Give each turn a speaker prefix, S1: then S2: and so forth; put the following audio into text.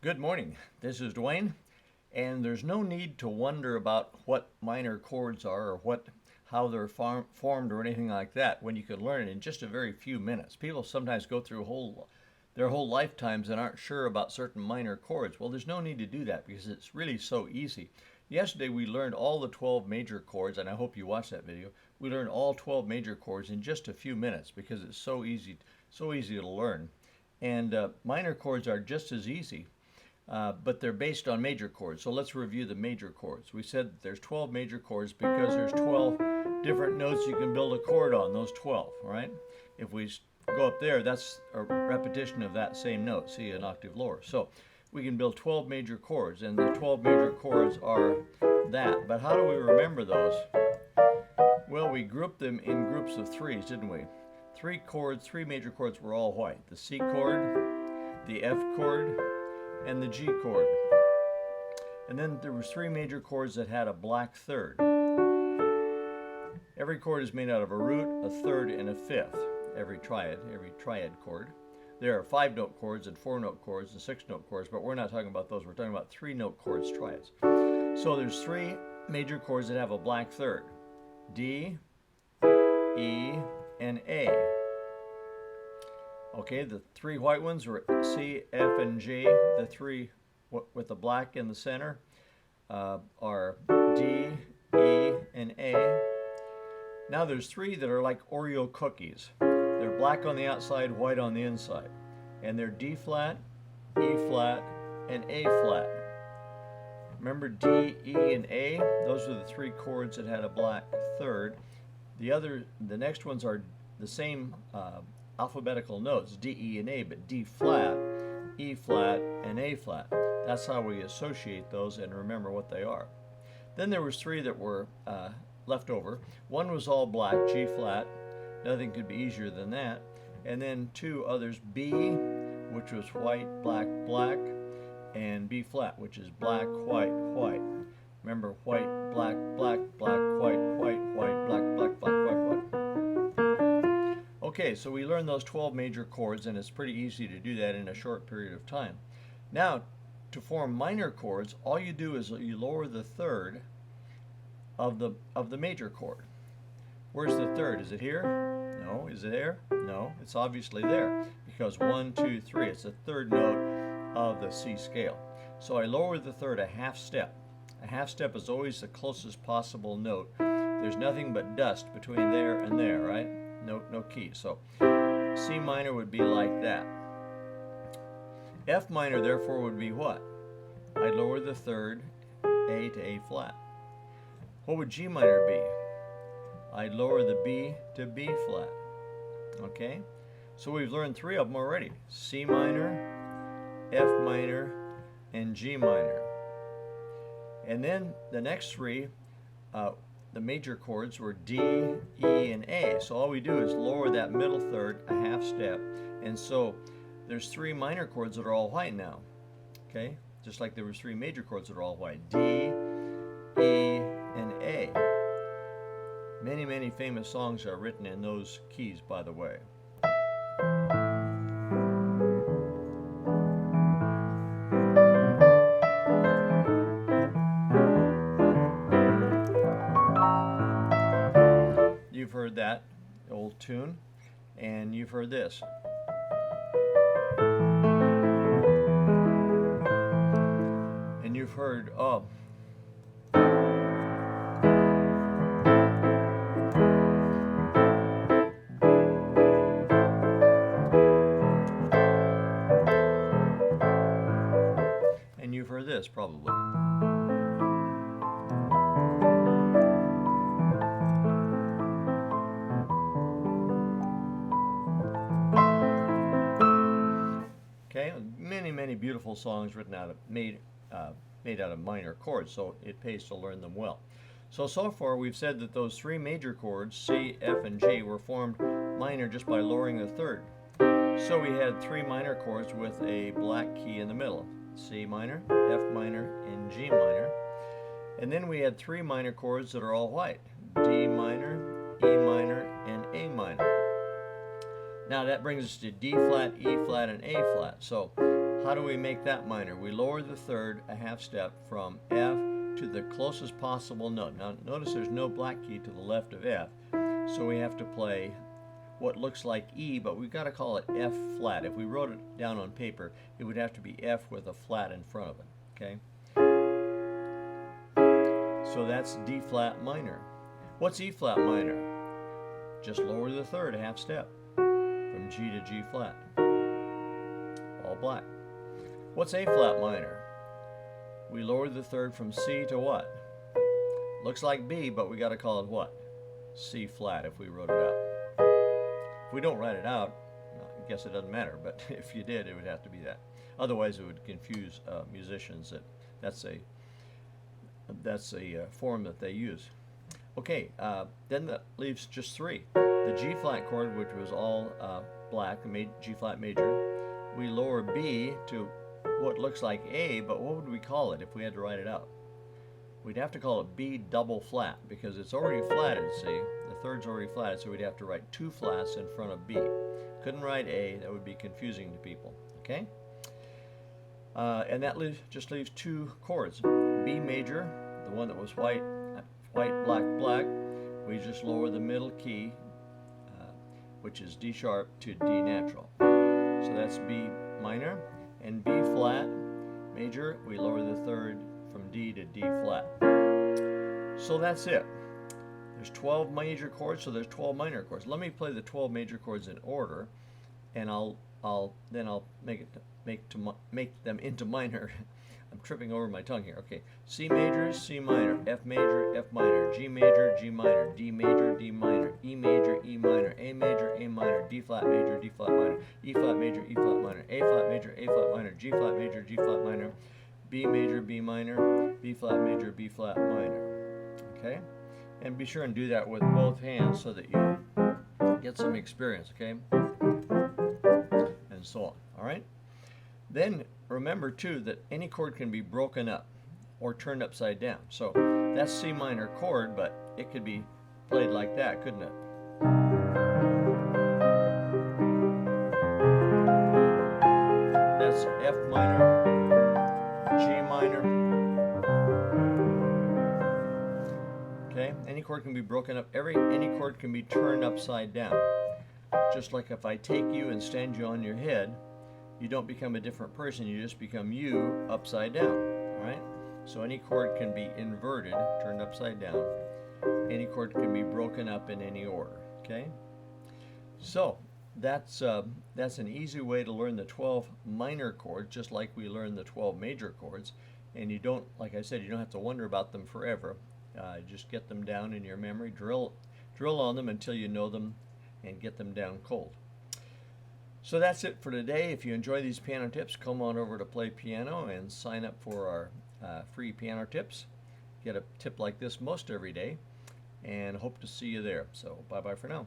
S1: Good morning. This is Dwayne, and there's no need to wonder about what minor chords are or how they're formed or anything like that when you can learn it in just a very few minutes. People sometimes go through their whole lifetimes and aren't sure about certain minor chords. Well, there's no need to do that because it's really so easy. Yesterday we learned all the 12 major chords, and I hope you watched that video. We learned all 12 major chords in just a few minutes because it's so easy to learn. And minor chords are just as easy. But they're based on major chords. So let's review the major chords. We said that there's 12 major chords because there's 12 different notes you can build a chord on, those 12, right? If we go up there, that's a repetition of that same note, see, an octave lower. So we can build 12 major chords, and the 12 major chords are that. But how do we remember those? Well, we grouped them in groups of threes, didn't we? Three major chords were all white. The C chord, the F chord, and the G chord. And then there was three major chords that had a black third. Every chord is made out of a root, a third, and a fifth. Every triad chord. There are 5-note chords and 4-note chords and 6-note chords, but we're not talking about those. We're talking about 3-note chords, triads. So there's three major chords that have a black third. D, E, and A. Okay, the three white ones were C, F, and G. The three with the black in the center are D, E, and A. Now there's three that are like Oreo cookies. They're black on the outside, white on the inside. And they're D flat, E flat, and A flat. Remember D, E, and A? Those are the three chords that had a black third. The next ones are the same alphabetical notes, D, E, and A, but D flat, E flat, and A flat. That's how we associate those and remember what they are. Then there was three that were left over. One was all black, G flat. Nothing could be easier than that. And then two others, B, which was white, black, black, and B flat, which is black, white, white. Remember, white, black, black, black, white, white, white, black, black, black, white, white. Okay, so we learned those 12 major chords, and it's pretty easy to do that in a short period of time. Now, to form minor chords, all you do is you lower the third of the major chord. Where's the third? Is it here? No. Is it there? No. It's obviously there because 1, 2, 3. It's the third note of the C scale. So I lower the third a half step. A half step is always the closest possible note. There's nothing but dust between there and there, right? No key. So C minor would be like that. F minor therefore would be what? I'd lower the third A to A flat. What would G minor be? I'd lower the B to B flat. Okay? So we've learned three of them already. C minor, F minor, and G minor. And then the next three, the major chords were D, E, and A. So all we do is lower that middle third a half step. And so there's three minor chords that are all white now. Okay? Just like there was three major chords that are all white. D, E, and A. Many, many famous songs are written in those keys, by the way. You've heard that old tune, and you've heard this. And you've heard, oh, and you've heard this probably. Okay, many beautiful songs written made out of minor chords, so it pays to learn them well. So far we've said that those three major chords, C, F, and G, were formed minor just by lowering the third. So we had three minor chords with a black key in the middle, C minor, F minor, and G minor. And then we had three minor chords that are all white, D minor, E minor, and A minor. Now that brings us to D flat, E flat, and A flat. So How do we make that minor? We lower the third a half step from F to the closest possible note. Now notice there's no black key to the left of F, so we have to play what looks like E, but we've got to call it F flat. If we wrote it down on paper, it would have to be F with a flat in front of it, okay? So that's D flat minor. What's E flat minor? Just lower the third a half step from G to G flat. All black. What's A flat minor? We lower the third from C to what? Looks like B, but we got to call it what? C flat if we wrote it out. If we don't write it out, I guess it doesn't matter, but if you did, it would have to be that. Otherwise, it would confuse musicians that that's a form that they use. Okay, then that leaves just three. The G flat chord, which was all black, G flat major. We lower B to what looks like A, but what would we call it if we had to write it out? We'd have to call it B double flat because it's already flatted, see? The third's already flatted, so we'd have to write two flats in front of B. Couldn't write A, that would be confusing to people, okay? And that just leaves two chords. B major, the one that was white, black, black. We just lower the middle key, which is D sharp, to D natural. So that's B minor. And B flat major, we lower the third from D to D flat. So that's it. There's 12 major chords, so there's 12 minor chords. Let me play the 12 major chords in order, and I'll make them into minor. I'm tripping over my tongue here. Okay, C major, C minor, F major, F minor, G major, G minor, D major, D minor, E major, E minor, A major, A minor, D flat major, D flat minor, E flat major, E flat minor, A flat major, A flat minor, G flat major, G flat minor, B major, B minor, B flat major, B flat minor. Okay, and be sure and do that with both hands so that you get some experience. Okay, and so on. All right. Then remember too that any chord can be broken up or turned upside down. So that's C minor chord, but it could be played like that, couldn't it? That's F minor, G minor. Okay, any chord can be broken up. Any chord can be turned upside down. Just like if I take you and stand you on your head, you don't become a different person, you just become you upside down, all right? So any chord can be inverted, turned upside down. Any chord can be broken up in any order, okay? So that's an easy way to learn the 12 minor chords, just like we learn the 12 major chords. And you don't, like I said, you don't have to wonder about them forever. Just get them down in your memory, drill on them until you know them, and get them down cold. So that's it for today. If you enjoy these piano tips, come on over to Play Piano and sign up for our free piano tips. Get a tip like this most every day, and hope to see you there. So bye-bye for now.